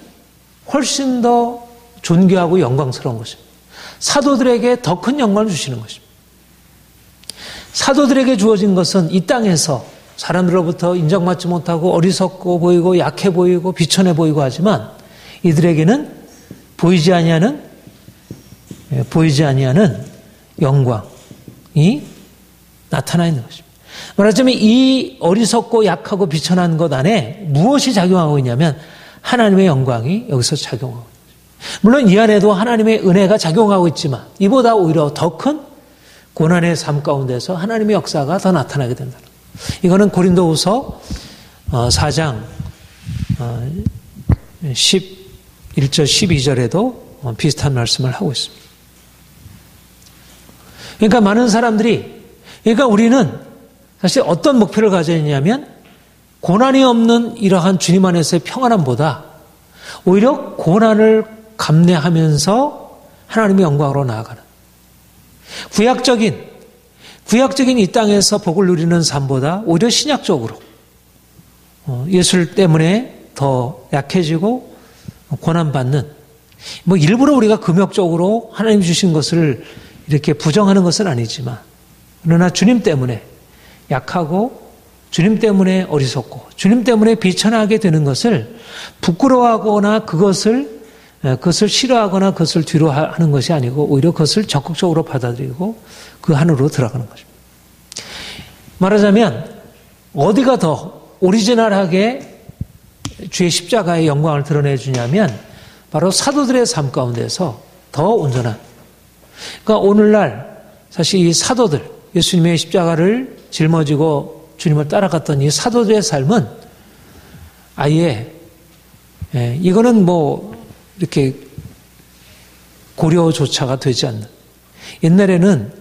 훨씬 더 존귀하고 영광스러운 것입니다. 사도들에게 더 큰 영광을 주시는 것입니다. 사도들에게 주어진 것은 이 땅에서 사람들로부터 인정받지 못하고 어리석고 보이고 약해 보이고 비천해 보이고 하지만 이들에게는 보이지 아니하는 영광이 나타나 있는 것입니다. 말하자면 이 어리석고 약하고 비천한 것 안에 무엇이 작용하고 있냐면 하나님의 영광이 여기서 작용하고 있는 것입니다. 물론 이 안에도 하나님의 은혜가 작용하고 있지만 이보다 오히려 더 큰 고난의 삶 가운데서 하나님의 역사가 더 나타나게 된다는 거예요. 이거는 고린도후서 4장 11절 12절에도 비슷한 말씀을 하고 있습니다. 그러니까 많은 사람들이 우리는 사실 어떤 목표를 가져야 했냐면 고난이 없는 이러한 주님 안에서의 평안함보다 오히려 고난을 감내하면서 하나님의 영광으로 나아가는 구약적인 이 땅에서 복을 누리는 삶보다 오히려 신약적으로 예술 때문에 더 약해지고 고난받는 일부러 우리가 금욕적으로 하나님 주신 것을 이렇게 부정하는 것은 아니지만 그러나 주님 때문에 약하고 주님 때문에 어리석고 주님 때문에 비천하게 되는 것을 부끄러워하거나 그것을 싫어하거나 그것을 뒤로 하는 것이 아니고 오히려 그것을 적극적으로 받아들이고 그 안으로 들어가는 것입니다. 말하자면 어디가 더 오리지널하게 주의 십자가의 영광을 드러내 주냐면 바로 사도들의 삶 가운데서 더 온전한 그러니까 오늘날 사실 이 사도들, 예수님의 십자가를 짊어지고 주님을 따라갔던 이 사도들의 삶은 아예 이거는 뭐 이렇게 고려조차가 되지 않는, 옛날에는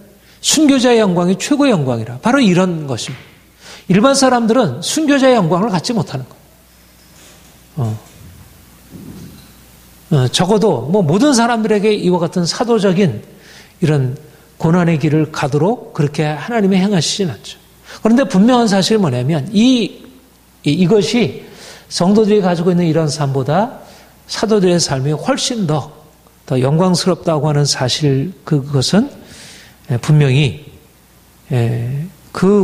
순교자의 영광이 최고의 영광이라 바로 이런 것입니다. 일반 사람들은 순교자의 영광을 갖지 못하는 거예요. 적어도 뭐 모든 사람들에게 이와 같은 사도적인 이런 고난의 길을 가도록 그렇게 하나님이 행하시진 않죠. 그런데 분명한 사실이 뭐냐면 이것이 성도들이 가지고 있는 이런 삶보다 사도들의 삶이 훨씬 더 영광스럽다고 하는 사실, 그것은 분명히 그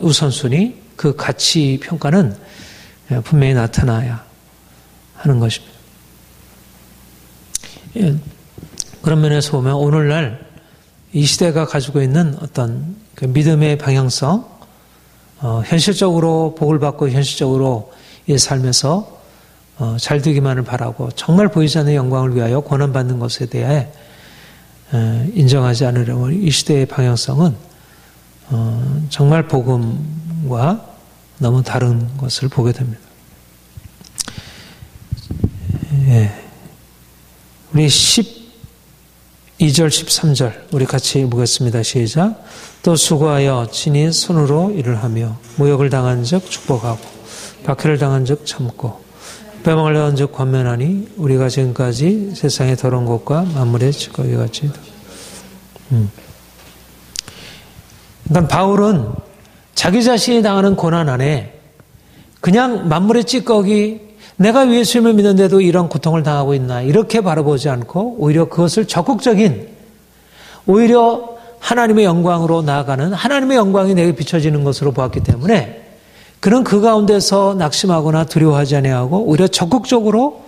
우선순위, 그 가치 평가는 분명히 나타나야 하는 것입니다. 그런 면에서 보면 오늘날 이 시대가 가지고 있는 어떤 그 믿음의 방향성, 현실적으로 복을 받고 현실적으로 이 삶에서 잘 되기만을 바라고 정말 보이지 않는 영광을 위하여 고난받는 것에 대해 인정하지 않으려면 이 시대의 방향성은 정말 복음과 너무 다른 것을 보게 됩니다. 우리 12절, 13절 우리 같이 보겠습니다. 시작. 또 수고하여 친히 손으로 일을 하며 모욕을 당한 즉 축복하고 박해를 당한 즉 참고 벼망을 당한 즉 권면하니 우리가 지금까지 세상의 더러운 것과 만물의 찌꺼기 같이. 그러니까 바울은 자기 자신이 당하는 고난 안에 그냥 만물의 찌꺼기, 내가 예수님을 믿는데도 이런 고통을 당하고 있나 이렇게 바라보지 않고 오히려 그것을 적극적인, 오히려 하나님의 영광으로 나아가는, 하나님의 영광이 내게 비춰지는 것으로 보았기 때문에 그는 그 가운데서 낙심하거나 두려워하지 아니하고 오히려 적극적으로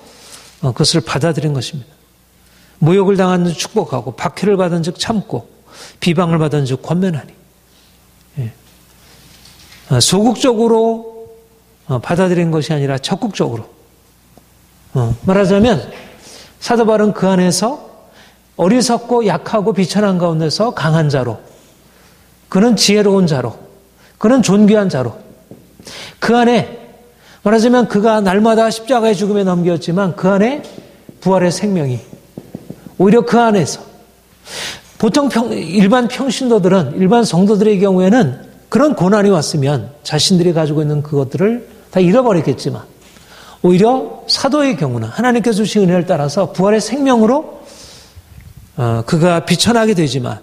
그것을 받아들인 것입니다. 모욕을 당한 즉 축복하고 박해를 받은 즉 참고 비방을 받은 즉 권면하니, 소극적으로 받아들인 것이 아니라 적극적으로, 말하자면 사도 바울은 그 안에서 어리석고 약하고 비천한 가운데서 강한 자로, 그는 지혜로운 자로, 그는 존귀한 자로, 그 안에 말하자면 그가 날마다 십자가의 죽음에 넘겼지만 그 안에 부활의 생명이, 오히려 그 안에서 보통 일반 평신도들은, 일반 성도들의 경우에는 그런 고난이 왔으면 자신들이 가지고 있는 그것들을 다 잃어버리겠지만 오히려 사도의 경우는 하나님께서 주신 은혜를 따라서 부활의 생명으로 그가 비천하게 되지만,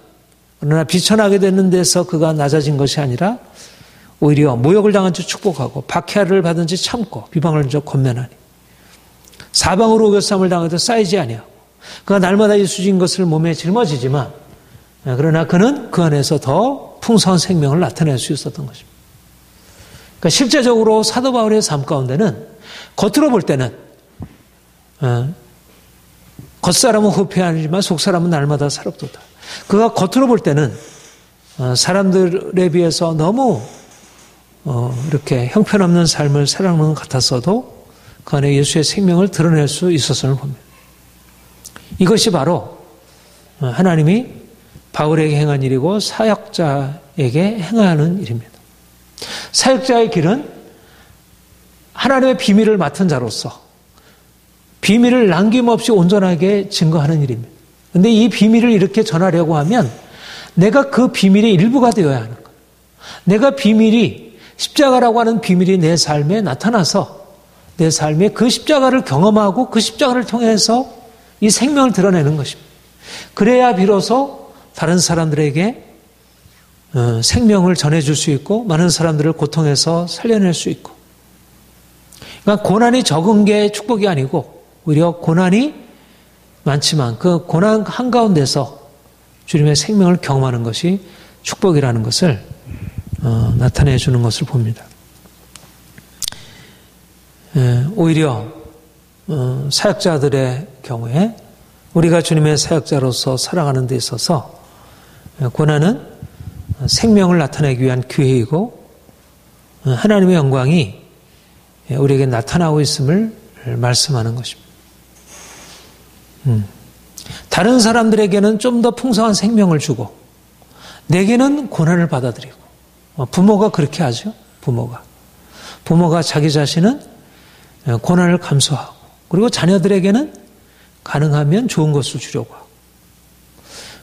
그러나 비천하게 되는 데서 그가 낮아진 것이 아니라 오히려 모욕을 당한 즉 축복하고 박해를 받은 즉 참고 비방을 즉 권면하니 사방으로 오겨쌈을 당해도 쌓이지 아니하고 그가 날마다 예수진 것을 몸에 짊어지지만 그러나 그는 그 안에서 더 풍성한 생명을 나타낼 수 있었던 것입니다. 그러니까 실제적으로 사도 바울의 삶 가운데는 겉으로 볼 때는 겉사람은 후패하지만 속사람은 날마다 새롭도다. 그가 겉으로 볼 때는 사람들에 비해서 너무 이렇게 형편없는 삶을 살아가는 것 같았어도 그 안에 예수의 생명을 드러낼 수 있었음을 봅니다. 이것이 바로 하나님이 바울에게 행한 일이고 사역자에게 행하는 일입니다. 사역자의 길은 하나님의 비밀을 맡은 자로서 비밀을 남김없이 온전하게 증거하는 일입니다. 그런데 이 비밀을 이렇게 전하려고 하면 내가 그 비밀의 일부가 되어야 하는 거예요. 내가 비밀이, 십자가라고 하는 비밀이 내 삶에 나타나서 내 삶에 그 십자가를 경험하고 그 십자가를 통해서 이 생명을 드러내는 것입니다. 그래야 비로소 다른 사람들에게 생명을 전해줄 수 있고 많은 사람들을 고통에서 살려낼 수 있고, 그러니까 고난이 적은 게 축복이 아니고 오히려 고난이 많지만 그 고난 한가운데서 주님의 생명을 경험하는 것이 축복이라는 것을 나타내 주는 것을 봅니다. 오히려 사역자들의 경우에 우리가 주님의 사역자로서 살아가는 데 있어서 고난은 생명을 나타내기 위한 기회이고 하나님의 영광이 우리에게 나타나고 있음을 말씀하는 것입니다. 다른 사람들에게는 좀 더 풍성한 생명을 주고 내게는 고난을 받아들이고 부모가 그렇게 하죠. 부모가 자기 자신은 고난을 감수하고 그리고 자녀들에게는 가능하면 좋은 것을 주려고 하고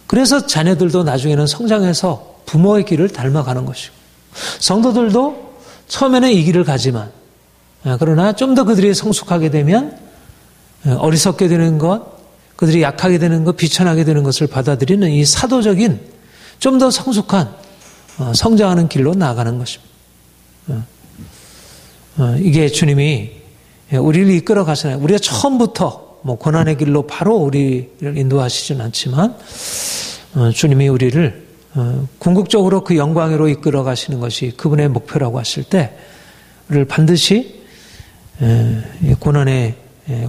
그래서 자녀들도 나중에는 성장해서 부모의 길을 닮아가는 것이고 성도들도 처음에는 이 길을 가지만 그러나 좀 더 그들이 성숙하게 되면 어리석게 되는 것, 그들이 약하게 되는 것, 비천하게 되는 것을 받아들이는 이 사도적인 좀 더 성숙한 성장하는 길로 나아가는 것입니다. 이게 주님이 우리를 이끌어 가시나요? 우리가 처음부터 고난의 길로 바로 우리를 인도하시진 않지만 주님이 우리를 궁극적으로 그 영광으로 이끌어 가시는 것이 그분의 목표라고 하실 때 우리를 반드시 고난의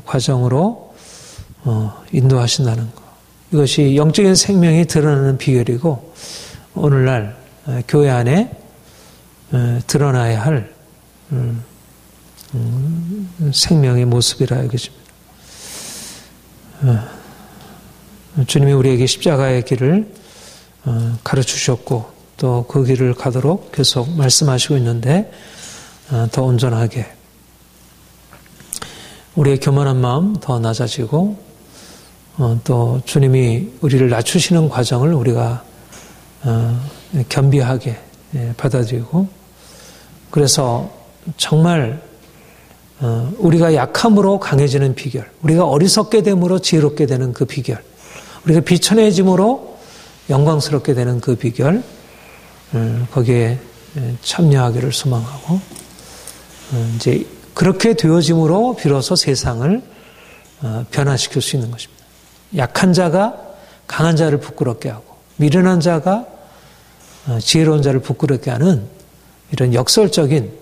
과정으로 인도하신다는 것. 이것이 영적인 생명이 드러나는 비결이고 오늘날 교회 안에 드러나야 할 생명의 모습이라 여겨집니다. 주님이 우리에게 십자가의 길을 가르치셨고 또 그 길을 가도록 계속 말씀하시고 있는데 더 온전하게 우리의 교만한 마음 더 낮아지고 또 주님이 우리를 낮추시는 과정을 우리가 겸비하게 받아들이고 그래서 정말 우리가 약함으로 강해지는 비결, 우리가 어리석게 됨으로 지혜롭게 되는 그 비결, 우리가 비천해짐으로 영광스럽게 되는 그 비결, 거기에 참여하기를 소망하고 이제 그렇게 되어짐으로 비로소 세상을 변화시킬 수 있는 것입니다. 약한 자가 강한 자를 부끄럽게 하고 미련한 자가 지혜로운 자를 부끄럽게 하는 이런 역설적인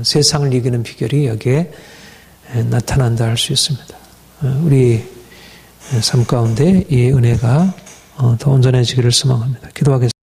세상을 이기는 비결이 여기에 나타난다 할 수 있습니다. 우리 삶 가운데 이 은혜가 더 온전해지기를 소망합니다. 기도하겠습니다.